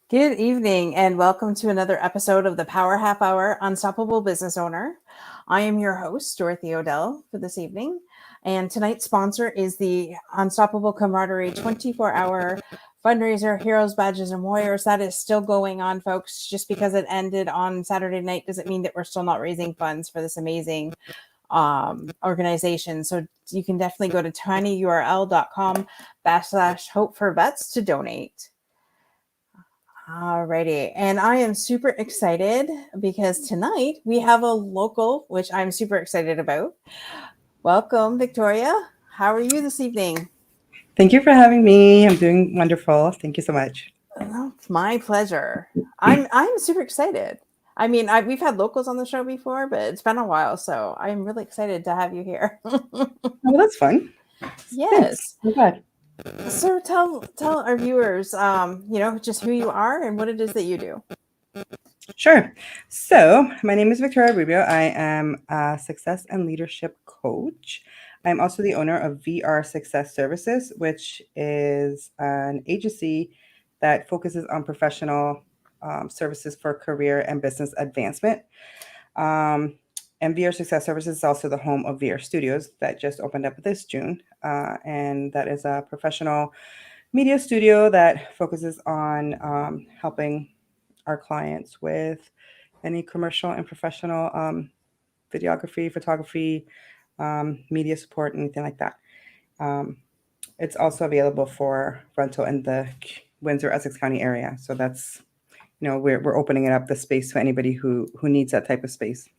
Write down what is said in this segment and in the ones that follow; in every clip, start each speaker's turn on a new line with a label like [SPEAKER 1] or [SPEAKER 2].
[SPEAKER 1] Good evening, and welcome to another episode of the Power Half Hour Unstoppable Business Owner. I am your host, Dorothy Odell, for this evening. And tonight's sponsor is the Unstoppable Camaraderie 24-hour fundraiser, Heroes, Badges, and Warriors. That is still going on, folks. Just because it ended on Saturday night doesn't mean that we're still not raising funds for this amazing organization. So you can definitely go to tinyurl.com/hope for vets to donate. Alrighty, and I am super excited because tonight we have a local, which I'm super excited about. Welcome, Victoria. How are you this evening?
[SPEAKER 2] Thank you for having me. I'm doing wonderful. Thank you so much.
[SPEAKER 1] Oh, it's my pleasure. I'm super excited. I mean, we've had locals on the show before, but it's been a while, so I'm really excited to have you here.
[SPEAKER 2] Oh, that's fun. Thanks.
[SPEAKER 1] Yes.
[SPEAKER 2] I'm glad.
[SPEAKER 1] So tell our viewers, just who you are and what it is that you do.
[SPEAKER 2] Sure. So, my name is Victoria Rubio. I am a success and leadership coach. I'm also the owner of VR Success Services, which is an agency that focuses on professional services for career and business advancement. Um, and VR Success Services is also the home of VR Studios that just opened up this June. And that is a professional media studio that focuses on helping our clients with any commercial and professional videography, photography, media support, anything like that. Um, it's also available for rental in the Windsor Essex County area. So that's we're opening it up the space to anybody who needs that type of space.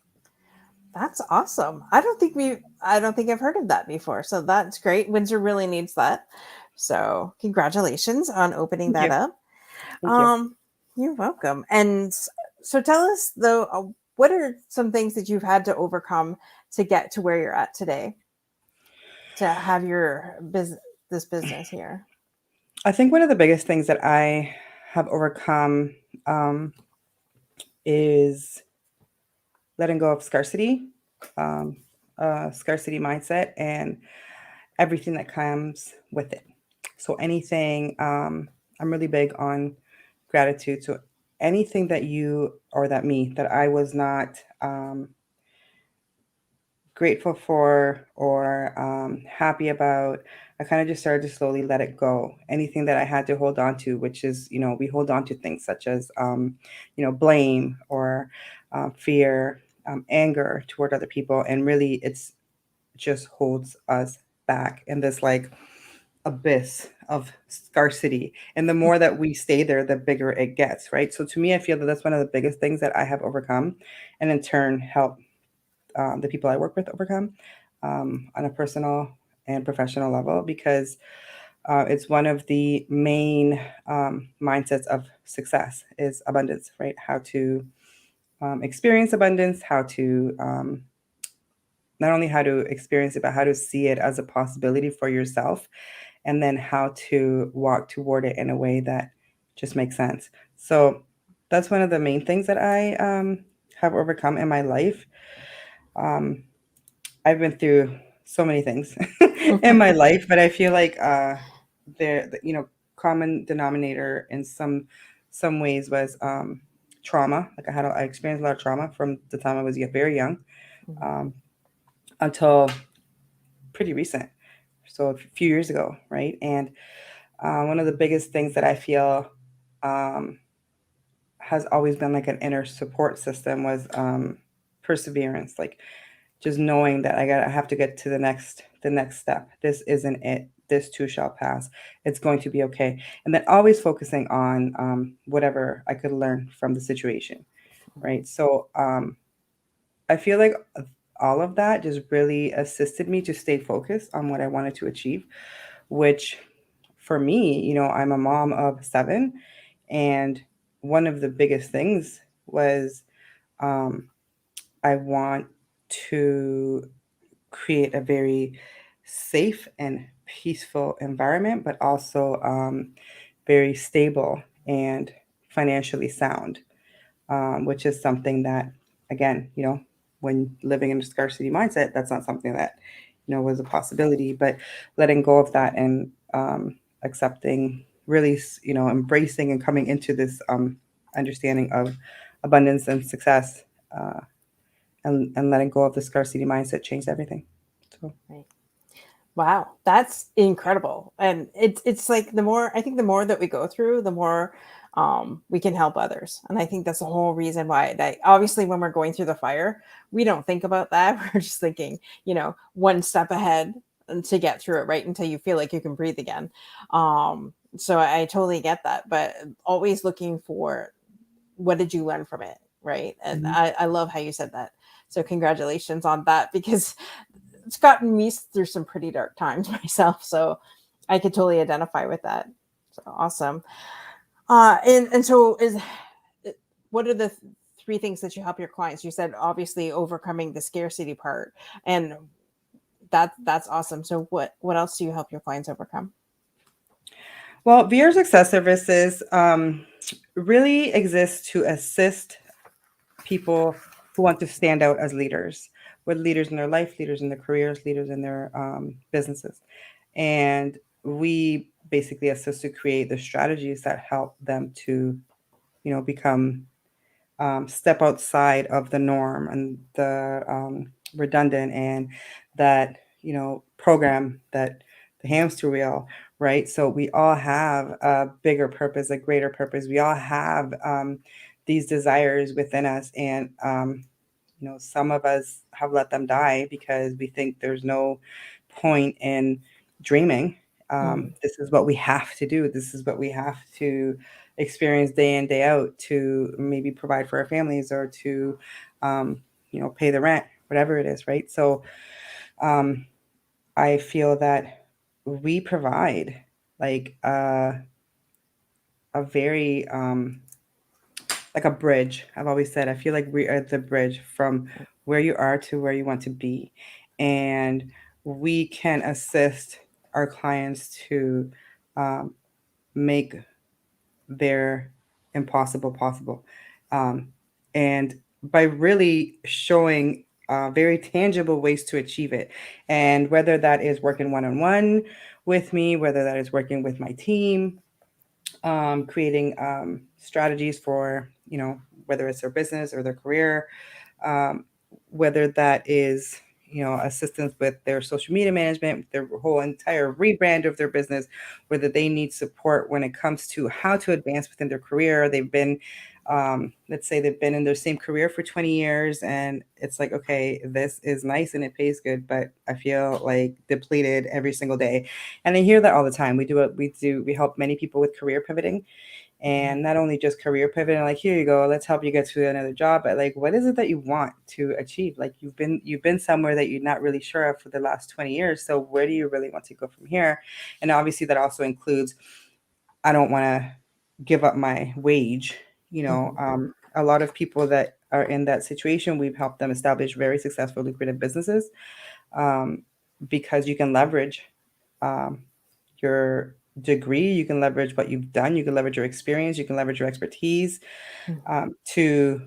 [SPEAKER 1] That's awesome. I don't think I've heard of that before. So that's great. Windsor really needs that. So congratulations on opening
[SPEAKER 2] Thank
[SPEAKER 1] that
[SPEAKER 2] you.
[SPEAKER 1] up.
[SPEAKER 2] Thank you.
[SPEAKER 1] Um, you're welcome. And so tell us though, what are some things that you've had to overcome to get to where you're at today, to have your this business here?
[SPEAKER 2] I think one of the biggest things that I have overcome is letting go of scarcity, um, scarcity mindset, and everything that comes with it. So anything, I'm really big on gratitude. So anything that you or that I was not grateful for or happy about, I kind of just started to slowly let it go. Anything that I had to hold on to, which is, we hold on to things such as, blame or fear, anger toward other people. And really, it's just holds us back in this like abyss of scarcity. And the more that we stay there, the bigger it gets, right? So to me, I feel that that's one of the biggest things that I have overcome and in turn help the people I work with overcome on a personal and professional level because it's one of the main mindsets of success is abundance, right? How to experience abundance, how to not only how to experience it, but how to see it as a possibility for yourself, and then how to walk toward it in a way that just makes sense. So that's one of the main things that I have overcome in my life. Um, I've been through so many things in my life, but I feel like common denominator in some ways was trauma. Like I experienced a lot of trauma from the time I was very young um, until pretty recent, so a few years ago, right? And one of the biggest things that I feel um, has always been like an inner support system was perseverance, like just knowing that I have to get to the next step. This isn't it. This too shall pass. It's going to be okay. And then always focusing on whatever I could learn from the situation, right? So I feel like all of that just really assisted me to stay focused on what I wanted to achieve, which for me, I'm a mom of seven. And one of the biggest things was um, I want to create a very safe and peaceful environment, but also very stable and financially sound, which is something that, again, when living in a scarcity mindset, that's not something that, was a possibility. But letting go of that and accepting really, embracing and coming into this understanding of abundance and success, and letting go of the scarcity mindset changed everything. So.
[SPEAKER 1] Right. Wow, that's incredible. And it's like the more I think the more that we go through, the more we can help others. And I think that's the whole reason why that obviously when we're going through the fire, we don't think about that. We're just thinking, one step ahead and to get through it, right? Until you feel like you can breathe again. So I totally get that, but always looking for what did you learn from it, right? And
[SPEAKER 2] Mhm.
[SPEAKER 1] I love how you said that. So congratulations on that because it's gotten me through some pretty dark times myself. So I could totally identify with that. So awesome. And so what are the three things that you help your clients? You said obviously overcoming the scarcity part, and that's awesome. So what else do you help your clients overcome?
[SPEAKER 2] Well, VR success services really exist to assist people who want to stand out as leaders, with leaders in their life, leaders in their careers, leaders in their businesses. And we basically assist to create the strategies that help them to, become step outside of the norm and the redundant and that program that the hamster wheel, right? So we all have a bigger purpose, a greater purpose. We all have these desires within us, and some of us have let them die because we think there's no point in dreaming.
[SPEAKER 1] Mm-hmm.
[SPEAKER 2] This is what we have to do. This is what we have to experience day in, day out to maybe provide for our families or to, pay the rent, whatever it is, right? So um, I feel that we provide like a very like a bridge. I've always said I feel like we are the bridge from where you are to where you want to be, and we can assist our clients to um, make their impossible possible, um, and by really showing very tangible ways to achieve it, and whether that is working one on one with me, whether that is working with my team, creating strategies for whether it's their business or their career, um, whether that is assistance with their social media management, their whole entire rebrand of their business, whether they need support when it comes to how to advance within their career. They've been let's say they've been in their same career for 20 years and it's like, okay, this is nice and it pays good, but I feel like depleted every single day. And I hear that all the time. We help many people with career pivoting, and not only just career pivoting, like, here you go, let's help you get to another job, but like, what is it that you want to achieve? Like, you've been somewhere that you're not really sure of for the last 20 years, so where do you really want to go from here? And obviously that also includes, I don't want to give up my wage.
[SPEAKER 1] Mm-hmm.
[SPEAKER 2] A lot of people that are in that situation, we've helped them establish very successful lucrative businesses, um, because you can leverage um, your degree, you can leverage what you've done, you can leverage your experience, you can leverage your expertise, to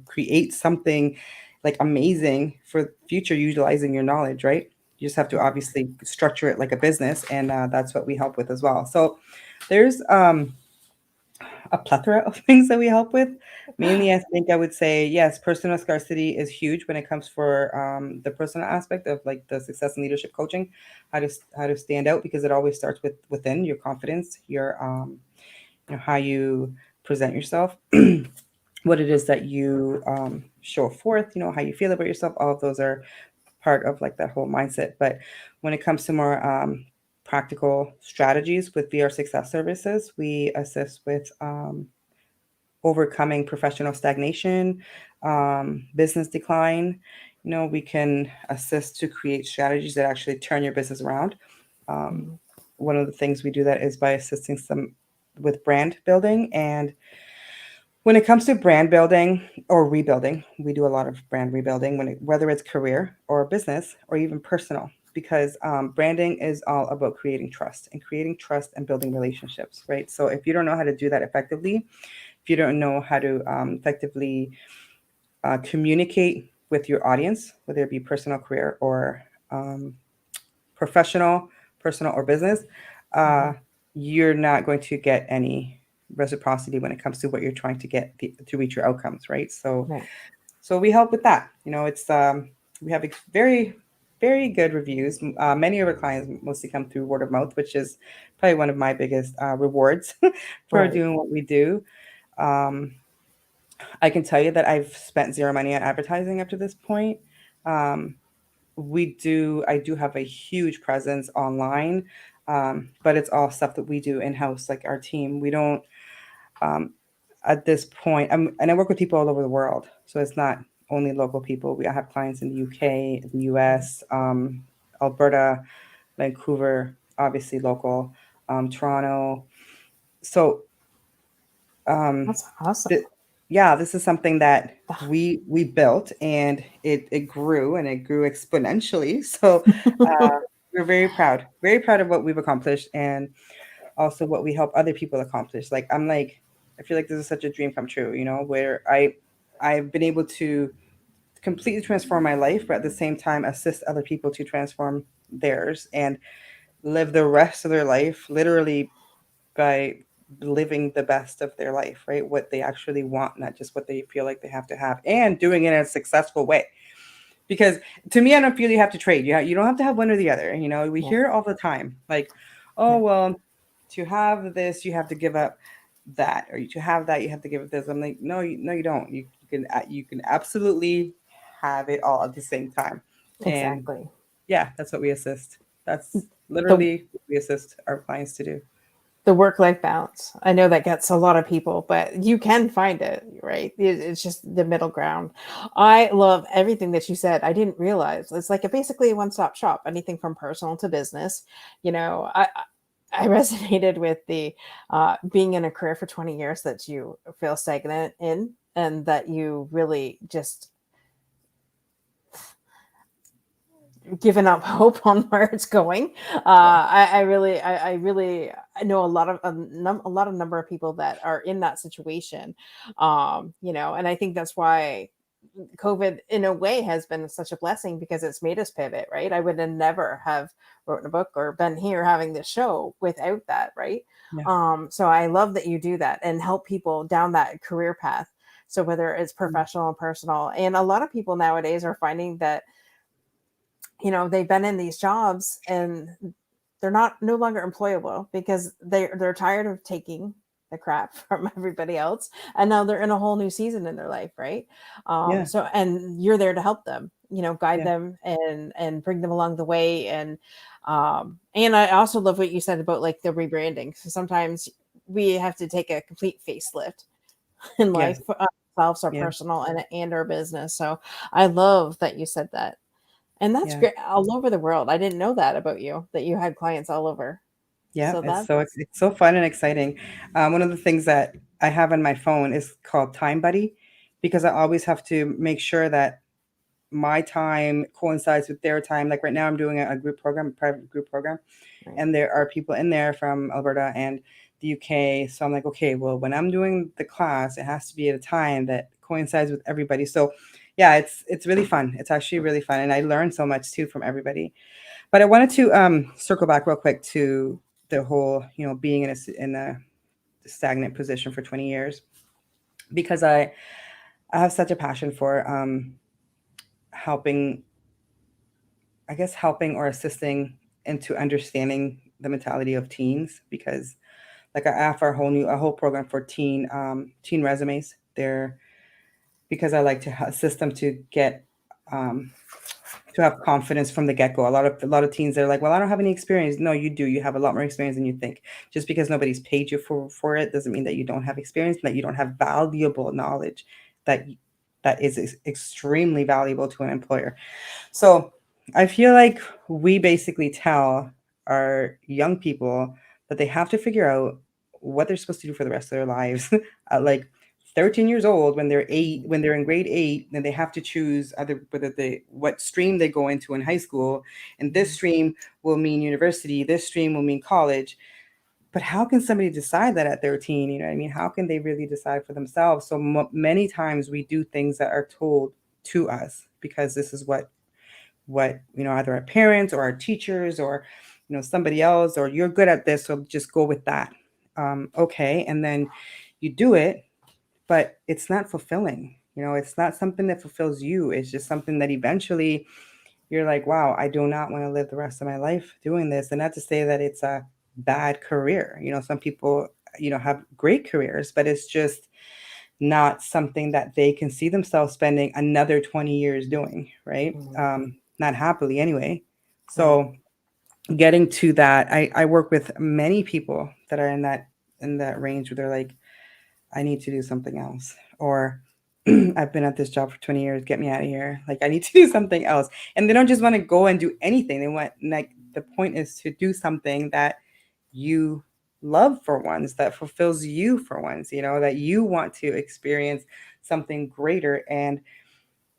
[SPEAKER 2] create something like amazing for future, utilizing your knowledge, right? You just have to obviously structure it like a business, and that's what we help with as well. So there's a plethora of things that we help with. Mainly, I think I would say yes, personal scarcity is huge when it comes for the personal aspect of like the success and leadership coaching, how to stand out, because it always starts with within your confidence, your how you present yourself, what it is that you show forth, how you feel about yourself. All of those are part of like that whole mindset. But when it comes to more practical strategies with VR success services, we assist with overcoming professional stagnation, business decline. We can assist to create strategies that actually turn your business around. Um,
[SPEAKER 1] Mm-hmm.
[SPEAKER 2] one of the things we do that is by assisting some with brand building. And when it comes to brand building or rebuilding, we do a lot of brand rebuilding, whether it's career or business or even personal, because branding is all about creating trust and building relationships, right? So if you don't know how to do that effectively, if you don't know how to effectively communicate with your audience, whether it be personal, career, or um, professional, personal or business,
[SPEAKER 1] Mm-hmm.
[SPEAKER 2] uh, you're not going to get any reciprocity when it comes to what you're trying to get to reach your outcomes, right?
[SPEAKER 1] Right.
[SPEAKER 2] So we help with that. It's we have very very good reviews. Many of our clients mostly come through word of mouth, which is probably one of my biggest rewards for
[SPEAKER 1] Right.
[SPEAKER 2] doing what we do. Um, I can tell you that I've spent zero money on advertising up to this point. Um, I do have a huge presence online, but it's all stuff that we do in house, like our team. We don't um, at this point, and I work with people all over the world, so it's not only local people. I have clients in the UK, the US, Alberta, Vancouver, obviously local, Toronto. So um,
[SPEAKER 1] That's awesome.
[SPEAKER 2] yeah, this is something that we built, and it grew, and it grew exponentially. So we're very proud of what we've accomplished, and also what we help other people accomplish. I feel like this is such a dream come true, where I've been able to completely transform my life, but at the same time assist other people to transform theirs and live the rest of their life literally by living the best of their life, right? What they actually want, not just what they feel like they have to have, and doing it in a successful way. Because to me, I don't feel you have to trade. You don't have to have one or the other. We
[SPEAKER 1] Yeah.
[SPEAKER 2] hear it all the time, like, oh
[SPEAKER 1] Yeah.
[SPEAKER 2] well, to have this you have to give up that, or to have that you have to give up this. I'm like, no, no, you don't. You can absolutely have it all at the same time. And
[SPEAKER 1] Exactly.
[SPEAKER 2] yeah, that's what we assist. That's
[SPEAKER 1] The
[SPEAKER 2] literally what we assist our clients to do.
[SPEAKER 1] the work life balance. I know that gets a lot of people, but you can find it, right? It's just the middle ground. I love everything that you said. I didn't realize it's like basically a one stop shop, anything from personal to business. You know, I resonated with the being in a career for 20 years that you feel stagnant in, and that you really just given up hope on where it's going.
[SPEAKER 2] Yeah.
[SPEAKER 1] I really I know a lot of number of people that are in that situation. And I think that's why COVID, in a way, has been such a blessing because it's made us pivot. Right, I would have never have written a book or been here having this show without that. Right.
[SPEAKER 2] Yeah.
[SPEAKER 1] So I love that you do that and help people down that career path. So whether it's professional and personal, and a lot of people nowadays are finding that they've been in these jobs and they're not no longer employable because they're tired of taking the crap from everybody else, and now they're in a whole new season in their life, right?
[SPEAKER 2] Yeah.
[SPEAKER 1] So and you're there to help them, guide
[SPEAKER 2] Yeah.
[SPEAKER 1] them and bring them along the way. And I also love what you said about like the rebranding. So sometimes we have to take a complete facelift in life
[SPEAKER 2] Yes.
[SPEAKER 1] for ourselves, our
[SPEAKER 2] Yeah.
[SPEAKER 1] personal and our business. So I love that you said that, and that's
[SPEAKER 2] Yeah.
[SPEAKER 1] great, all over the world. I didn't know that about you, that you had clients all over.
[SPEAKER 2] Yeah,
[SPEAKER 1] So that
[SPEAKER 2] it's so fun and exciting. One of the things that I have on my phone is called Time Buddy, because I always have to make sure that my time coincides with their time. Like right now, I'm doing a group program, a private group program,
[SPEAKER 1] right.
[SPEAKER 2] and there are people in there from Alberta and the UK. So I'm like, okay, well, when I'm doing the class, it has to be at a time that coincides with everybody. So yeah, it's really fun. It's actually really fun, and I learn so much too from everybody. But I wanted to circle back real quick to the whole, being in a stagnant position for 20 years, because I have such a passion for helping, I guess, helping or assisting into understanding the mentality of teens, because like I offer a whole program for teen resumes. They're because I like to assist them um, to have confidence from the get go. A lot of teens, they're like, well, I don't have any experience. No, you do. You have a lot more experience than you think. Just because nobody's paid you for it doesn't mean that you don't have experience, that you don't have valuable knowledge that that is extremely valuable to an employer. So I feel like we basically tell our young people that they have to figure out what they're supposed to do for the rest of their lives at like 13 years old, when they're in grade 8, then they have to choose either whether they what stream they go into in high school, and this stream will mean university, this stream will mean college. But how can somebody decide that at 13? You know what I mean? How can they really decide for themselves? So many times we do things that are told to us because this is what either our parents or our teachers or somebody else, or you're good at this, so just go with that. Okay. And then you do it, but it's not fulfilling. It's not something that fulfills you. It's just something that eventually you're like, wow, I do not want to live the rest of my life doing this. And not to say that it's a bad career. Some people, have great careers, but it's just not something that they can see themselves spending another 20 years doing, right?
[SPEAKER 1] Mhm.
[SPEAKER 2] Not happily anyway.
[SPEAKER 1] Right.
[SPEAKER 2] So getting to that, I work with many people that are in that range where they're like, I need to do something else. Or I've been at this job for 20 years, get me out of here. Like I need to do something else. And they don't just want to go and do anything. They want, like, the point is to do something that you love for once, that fulfills you for once, that you want to experience something greater. And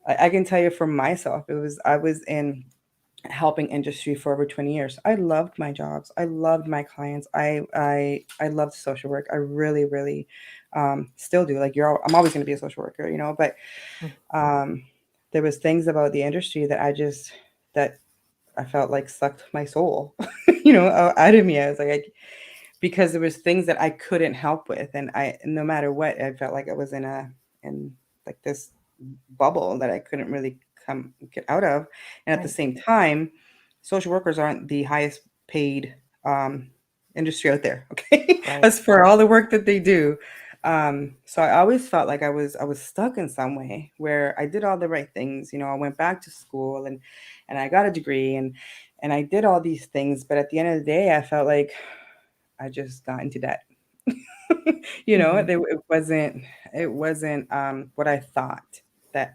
[SPEAKER 2] I can tell you for myself, I was in helping industry for over 20 years. I loved my jobs. I loved my clients. I loved social work. I really, really still do. Like I'm always going to be a social worker, but
[SPEAKER 1] Mm.
[SPEAKER 2] um, there was things about the industry that I felt like sucked my soul, out of me. I was like, because there was things that I couldn't help with. And no matter what, I felt like I was in like this bubble that I couldn't really get out of. And at the
[SPEAKER 1] Right.
[SPEAKER 2] same time, social workers aren't the highest paid um, industry out there. Okay,
[SPEAKER 1] Right.
[SPEAKER 2] as for all the work that they do. So I always felt like I was stuck in some way where I did all the right things. I went back to school and I got a degree and I did all these things, but at the end of the day, I felt like I just got into debt.
[SPEAKER 1] Hmm.
[SPEAKER 2] It wasn't what I thought that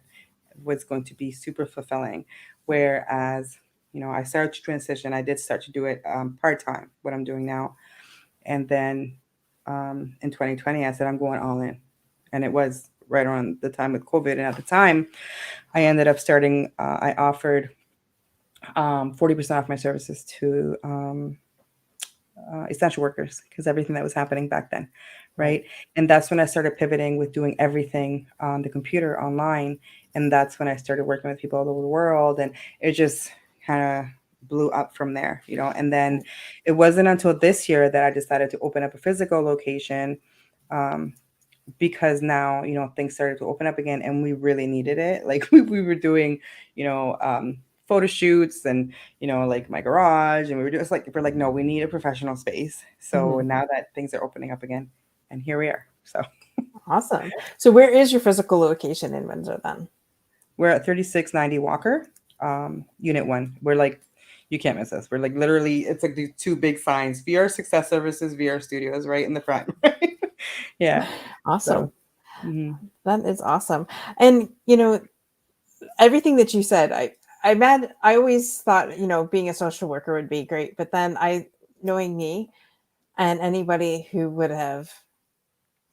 [SPEAKER 2] was going to be super fulfilling. Whereas, I started to transition. I did start to do it part time, what I'm doing now. And then in 2020, I said, I'm going all in. And it was right around the time with COVID. And at the time, I ended up I offered 40% off my services to essential workers because everything that was happening back then,
[SPEAKER 1] Right.
[SPEAKER 2] right? And that's when I started pivoting with doing everything on the computer online, and that's when I started working with people all over the world, and it just kind of blew up from there, And then it wasn't until this year that I decided to open up a physical location. Um, because now things started to open up again and we really needed it. Like we were doing photo shoots and like my garage, and we're like, no, we need a professional space. So
[SPEAKER 1] Hmm.
[SPEAKER 2] now that things are opening up again, and here we are. So
[SPEAKER 1] Awesome. So where is your physical location in Windsor then?
[SPEAKER 2] we're at 3690 Walker, unit 1. We're like, you can't miss us. We're like, literally, it's like these two big signs: VR Success Services, VR Studios, right in the front. Right? Yeah. So
[SPEAKER 1] Awesome.
[SPEAKER 2] mhm.
[SPEAKER 1] That is awesome. And everything that you said, I always thought, being a social worker would be great, but then knowing me and anybody who would have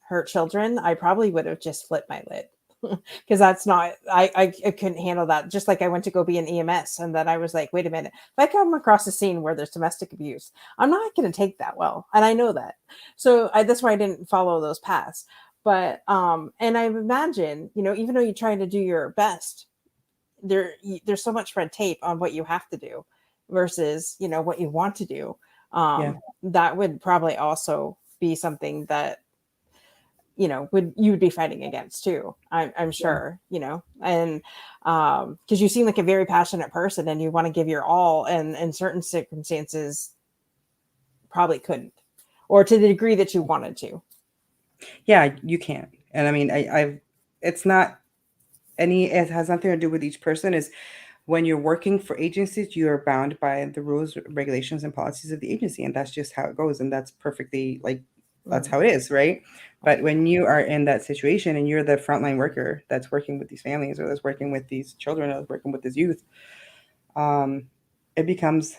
[SPEAKER 1] hurt children, I probably would have just flipped my lid. Because that's not, I couldn't handle that. Just like I went to go be an EMS, and then I was like, wait a minute, if I come across a scene where there's domestic abuse, I'm not going to take that well, and I know that. So that's why I didn't follow those paths. But and I imagine, even though you're trying to do your best, there's so much red tape on what you have to do versus what you want to do.
[SPEAKER 2] Yeah.
[SPEAKER 1] That would probably also be something that would you would be fighting against too. I'm
[SPEAKER 2] Yeah.
[SPEAKER 1] sure, and because you seem like a very passionate person and you want to give your all, and in certain circumstances probably couldn't, or to the degree that you wanted to.
[SPEAKER 2] Yeah, you can't. And I mean, it's not it has nothing to do with each person. Is when you're working for agencies, you are bound by the rules, regulations, and policies of the agency. And that's just how it goes. And that's perfectly, like, that's
[SPEAKER 1] Mhm.
[SPEAKER 2] how it is, right? But
[SPEAKER 1] Right.
[SPEAKER 2] when you are in that situation and you're the frontline worker that's working with these families or that's working with these children or that's working with this youth, um, it becomes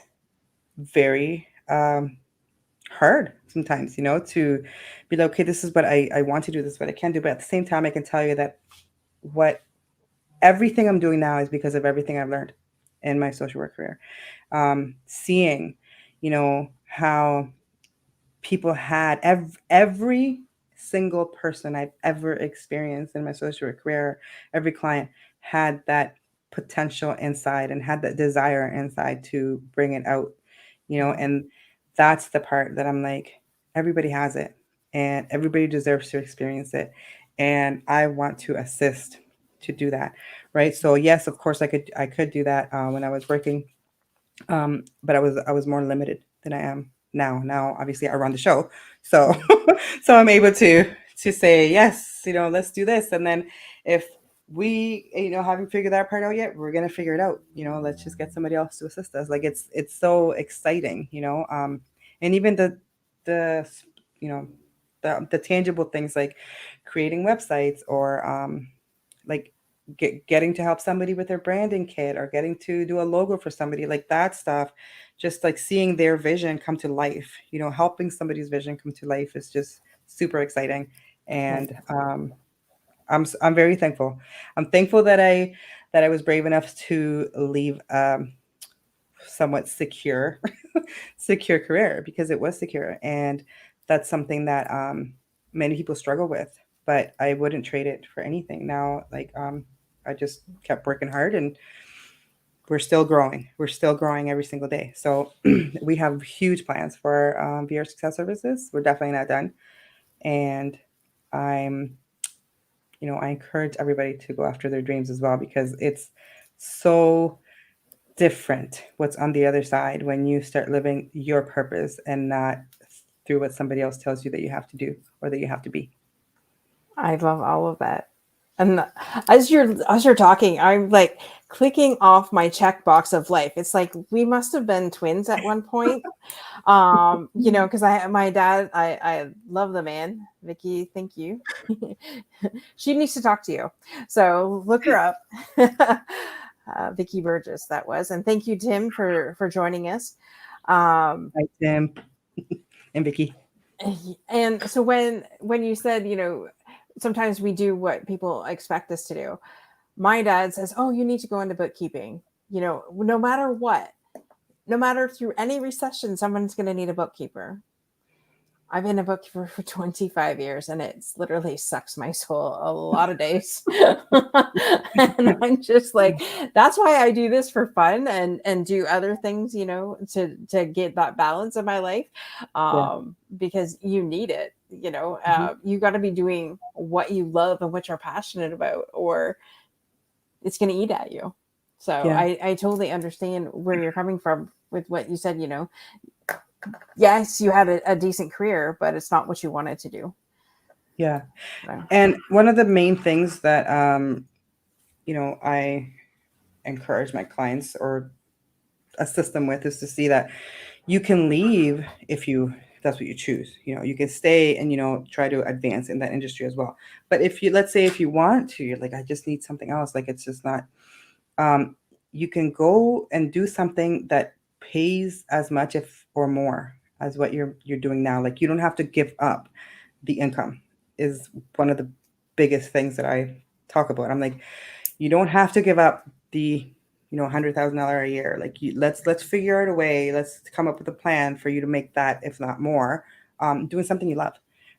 [SPEAKER 2] very hard sometimes, to be like, okay, this is what I want to do, this is what I can do. But at the same time, I can tell you that what everything I'm doing now is because of everything I've learned in my social work career. Seeing, how people had every single person I've ever experienced in my social work career, every client had that potential inside and had that desire inside to bring it out, and that's the part that I'm like, everybody has it and everybody deserves to experience it. And I want to assist to do that. Right. So yes, of course I could do that when I was working, but I was more limited than I am now. Now, obviously, I run the show, so
[SPEAKER 1] Mhm.
[SPEAKER 2] so I'm able to say yes. Let's do this, and then if we haven't figured that part out yet, we're gonna figure it out. Let's just get somebody else to assist us. Like it's so exciting. And even the you know the tangible things like creating websites or like getting to help somebody with their branding kit or getting to do a logo for somebody, like that stuff, just like seeing their vision come to life, helping somebody's vision come to life is just super exciting.
[SPEAKER 1] Right.
[SPEAKER 2] And I'm very thankful. I'm thankful that I was brave enough to leave somewhat secure secure career, because it was secure, and that's something that many people struggle with, but I wouldn't trade it for anything now. Like I just kept working hard, and we're still growing every single day. So we have huge plans for VR success services. We're definitely not done, and I'm I encourage everybody to go after their dreams as well, because it's so different what's on the other side when you start living your purpose and not through what somebody else tells you that you have to do or that you have to be.
[SPEAKER 1] I love all of that. And as you're talking, I'm like clicking off my checkbox of life. It's like we must have been twins at one point. Because I my dad, I love the man. Vicky, thank you. She needs to talk to you. So look her up. Vicky Burgess, that was. And thank you, Tim, for joining us. Um,
[SPEAKER 2] Hi, Tim and Vicky.
[SPEAKER 1] and so when you said, sometimes we do what people expect us to do. My dad says, "Oh, you need to go into bookkeeping. No matter what, no matter through any recession, someone's going to need a bookkeeper." I've been a bookkeeper for 25 years and it's literally sucks my soul a lot of days. And I'm just like, that's why I do this for fun and do other things, to get that balance in my life.
[SPEAKER 2] Yeah.
[SPEAKER 1] Because you need it,
[SPEAKER 2] Mhm.
[SPEAKER 1] you got to be doing what you love and what you're passionate about, or it's going to eat at you. So
[SPEAKER 2] Yeah.
[SPEAKER 1] I totally understand where you're coming from with what you said. Yes, you had a decent career, but it's not what you wanted to do.
[SPEAKER 2] Yeah.
[SPEAKER 1] So,
[SPEAKER 2] And one of the main things that I encourage my clients or assist them with is to see that you can leave if that's what you choose. You can stay and try to advance in that industry as well. But if you let's say if you want to, you're like, I just need something else, like it's just not, um, you can go and do something that pays as much if or more as what you're doing now. Like you don't have to give up the income, is one of the biggest things that I talk about. I'm like, you don't have to give up the $100,000 a year. Like let's figure out a way. Let's come up with a plan for you to make that, if not more, doing something you love,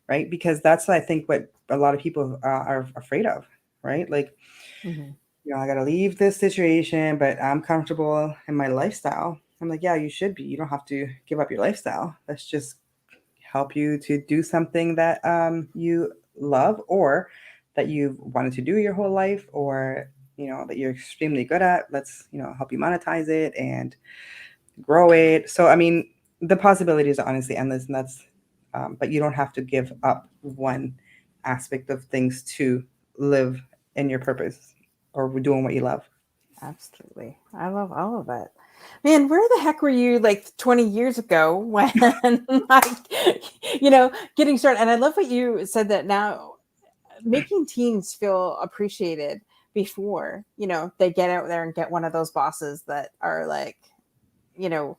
[SPEAKER 2] right? Because that's, I think, what a lot of people are afraid of, right? Like,
[SPEAKER 1] mhm.
[SPEAKER 2] I got to leave this situation, but I'm comfortable in my lifestyle. I'm like, yeah, you should be. You don't have to give up your lifestyle. Let's just help you to do something that you love, or that you've wanted to do your whole life, or that you're extremely good at. Let's help you monetize it and grow it. So I mean, the possibilities are honestly endless, and that's but you don't have to give up one aspect of things to live in your purpose or doing what you love.
[SPEAKER 1] Absolutely. I love all of it. Man, where the heck were you like 20 years ago when like, getting started? And I love what you said that now making teens feel appreciated before, they get out there and get one of those bosses that are like, you know,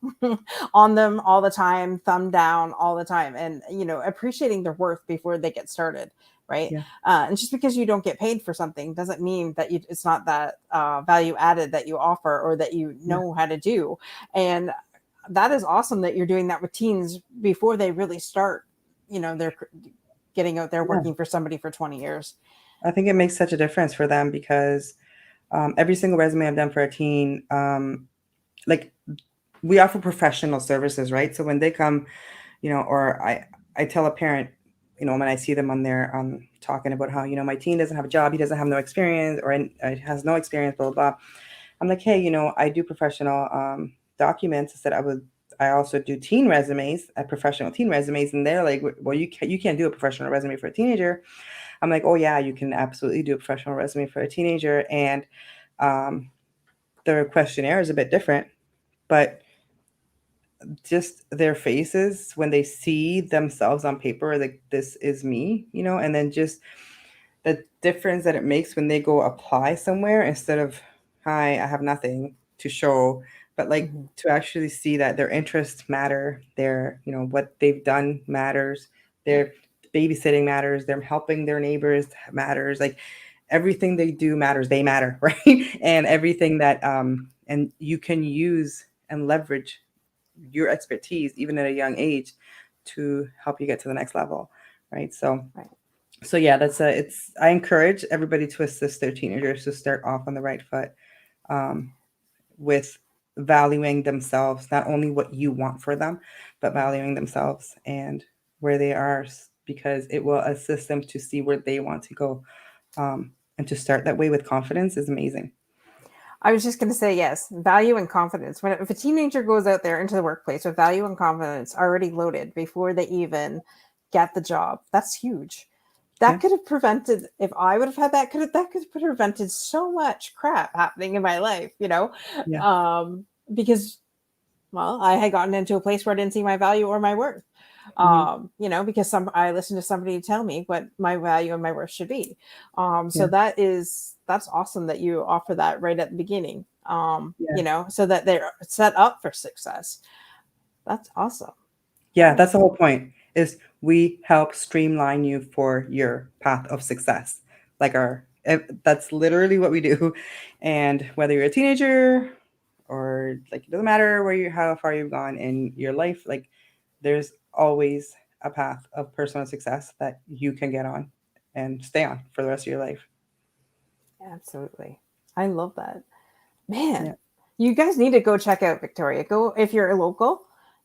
[SPEAKER 1] on them all the time, thumb down all the time, and appreciating their worth before they get started, right?
[SPEAKER 2] Yeah.
[SPEAKER 1] And just because you don't get paid for something doesn't mean that it's not that value added that you offer or that you
[SPEAKER 2] Yeah.
[SPEAKER 1] know how to do. And that is awesome that you're doing that with teens before they really start. They're getting out there
[SPEAKER 2] Yeah.
[SPEAKER 1] working for somebody for 20 years.
[SPEAKER 2] I think it makes such a difference for them, because every single resume I've done for a teen, like we offer professional services, right? So when they come, or I tell a parent, when I see them on there talking about how, my teen doesn't have a job, he doesn't have no experience, or has no experience, blah, blah, blah. I'm like, hey, I do professional documents. I said I also do teen resumes, professional teen resumes. And they're like, well, you can't do a professional resume for a teenager. I'm like, oh yeah, you can absolutely do a professional resume for a teenager. And um, the questionnaire is a bit different, but just their faces when they see themselves on paper, like this is me, and then just the difference that it makes when they go apply somewhere instead of, hi, I have nothing to show, but like
[SPEAKER 1] Mm-hmm.
[SPEAKER 2] to actually see that their interests matter, their, what they've done matters, their babysitting matters, them helping their neighbors matters, like everything they do matters, they matter, right? And everything that, and you can use and leverage your expertise even at a young age to help you get to the next level, right?
[SPEAKER 1] Right.
[SPEAKER 2] So yeah, I encourage everybody to assist their teenagers to start off on the right foot, um, with valuing themselves, not only what you want for them, but valuing themselves and where they are, because it will assist them to see where they want to go, and to start that way with confidence is amazing.
[SPEAKER 1] I was just going to say yes, value and confidence. If a teenager goes out there into the workplace with value and confidence already loaded before they even get the job, that's huge. That
[SPEAKER 2] Yeah,
[SPEAKER 1] could have prevented, if I would have had that could have prevented so much crap happening in my life,
[SPEAKER 2] yeah,
[SPEAKER 1] because, well, I had gotten into a place where I didn't see my value or my worth.
[SPEAKER 2] hmm,
[SPEAKER 1] Because I listened to somebody tell me what my value and my worth should be. So
[SPEAKER 2] yeah,
[SPEAKER 1] that's awesome that you offer that right at the beginning.
[SPEAKER 2] yeah.
[SPEAKER 1] So that they're set up for success. That's awesome.
[SPEAKER 2] Yeah,
[SPEAKER 1] That
[SPEAKER 2] that's
[SPEAKER 1] is
[SPEAKER 2] the whole point. Is we help streamline you for your path of success. That's literally what we do. And whether you're a teenager or like it doesn't matter how far you've gone in your life, like there's always a path of personal success that you can get on and stay on for the rest of your life.
[SPEAKER 1] absolutely. I love that. Man,
[SPEAKER 2] Yeah.
[SPEAKER 1] you guys need to go check out Victoria. Go if you're a local,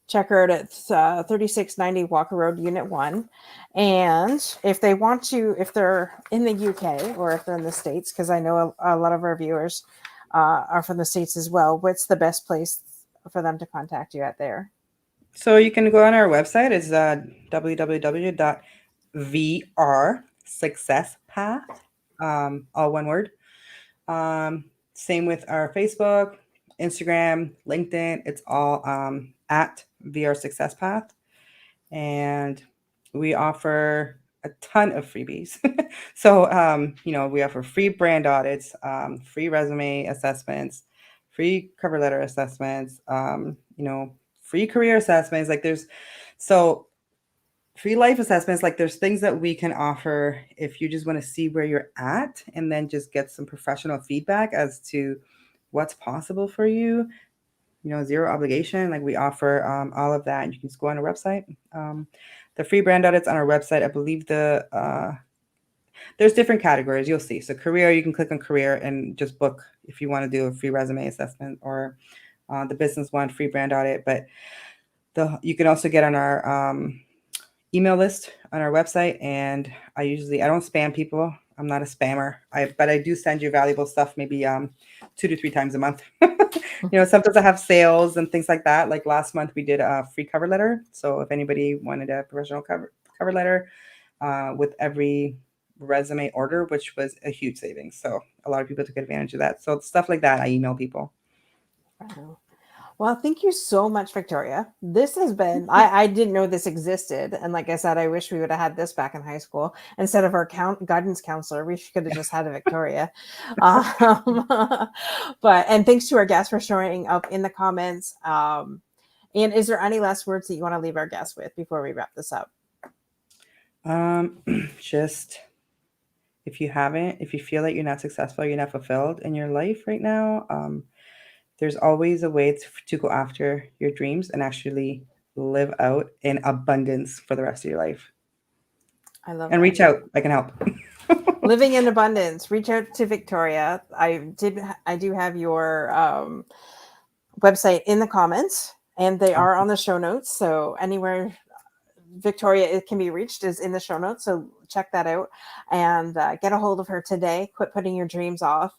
[SPEAKER 1] check her out at 3690 Walker Road, Unit 1. And if they want to, if they're in the UK or if they're in the States, because I know a lot of our viewers are from the States as well, what's the best place for them to contact you at there?
[SPEAKER 2] So you can go on our website. It's www.vrsuccesspath, all one word. Same with our Facebook, Instagram, LinkedIn. It's all at VR Success Path. And we offer a ton of freebies. So, we offer free brand audits, free resume assessments, free cover letter assessments, free career assessments. So free life assessments, like there's things that we can offer if you just want to see where you're at and then just get some professional feedback as to what's possible for you, zero obligation. Like we offer all of that. You can just go on our website. The free brand audits on our website, I believe there's different categories you'll see. So career, you can click on career and just book if you want to do a free resume assessment, or the business one, free brand audit. But you can also get on our email list on our website, and I don't spam people. I'm not a spammer. But I do send you valuable stuff maybe 2 to 3 times a month. Sometimes I have sales and things like that. Like last month we did a free cover letter. So if anybody wanted a professional cover letter with every resume order, which was a huge savings. So a lot of people took advantage of that. So stuff like that, I email people.
[SPEAKER 1] Wow. Well, thank you so much, Victoria. This has been, I didn't know this existed. And like I said, I wish we would have had this back in high school. Instead of our guidance counselor, we could have just had a Victoria. Um, and thanks to our guests for showing up in the comments. And is there any last words that you want to leave our guests with before we wrap this up?
[SPEAKER 2] Um, just if you feel like you're not successful, you're not fulfilled in your life right now, there's always a way to go after your dreams and actually live out in abundance for the rest of your life.
[SPEAKER 1] I love
[SPEAKER 2] And
[SPEAKER 1] that.
[SPEAKER 2] reach out. I can help.
[SPEAKER 1] Living in abundance. Reach out to Victoria. I do have your website in the comments, and they are on the show notes. So anywhere Victoria it can be reached is in the show notes. So check that out and get a hold of her today. Quit putting your dreams off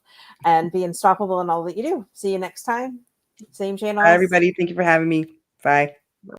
[SPEAKER 1] and be unstoppable in all that you do. See you next time. Same channel.
[SPEAKER 2] Bye, everybody. Thank you for having me. Bye.